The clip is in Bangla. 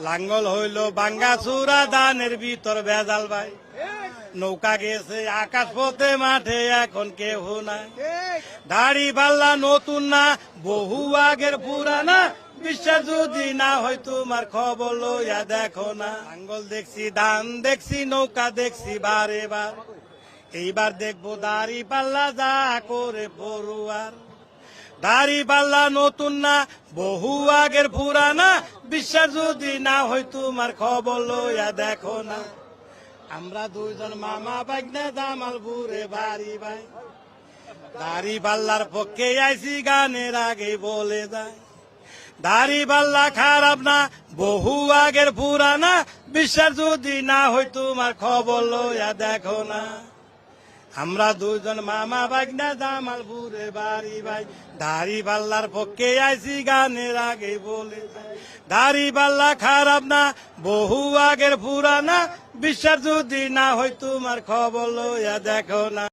লাঙ্গল হইল বাঙ্গা চূড়া ধানের ভিতর ভেজাল ভাই। নৌকা গেছে আকাশ পথে মাঠে এখন কেহ নাই। দাড়ি পাল্লা নতুন না বহু আগের পুরানা, বিশ্বাস যদি না হয় তোমার খবর লইয়া দেখো না। লাঙ্গল দেখছি ধান দেখছি নৌকা দেখছি বারে বার, এইবার দেখবো দাড়ি পাল্লা যা করে পড়ুয়ার। দাড়ি পাল্লা নতুন না বহু আগের পুরানা, বিশ্বাস যদি না হয় তোমার খবর লইয়া দেখো না। আমরা দুইজন মামা বাগনা জামালপুরে বাড়ি ভাই, দাড়ি পাল্লার পক্ষে আইসি গানের আগে বলে যায়। দাড়ি পাল্লা খারাপ না বহু আগের পুরানা, বিশ্বাস যদি না হয় তোমার খবর লইয়া দেখো না। আমরা দুজন মামা বাগনা জামালপুরে বাড়ি ভাই, দাড়ি পাল্লার পক্ষে আইসি গানের আগে বলে যায়। দাড়ি পাল্লা খারাপ না বহু আগের পুরানা, বিশ্বাস যদি না হয় তোমার খবর লইয়া দেখো না।